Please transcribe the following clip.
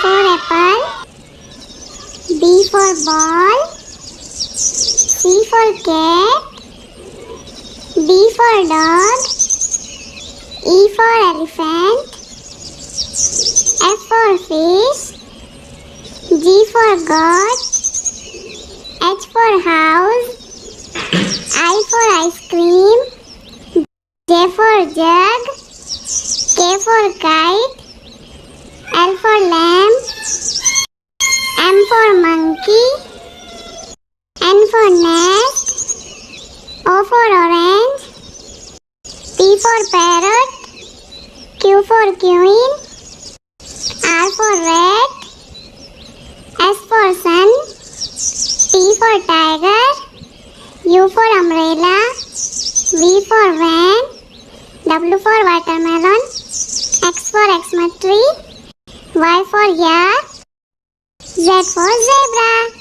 for apple. B for ball. C for cat. D for dog. E for elephant. F for fish. G for goat. H for house. I for ice cream. J for jug. K for kite. L for lamb. M for monkey. N for nest. O for orange. P for parrot. Q for queen. R for rat. S for sun. T for tiger. U for umbrella. V for van. W for watermelon. X for Xmas tree. Y for yak. Z for zebra.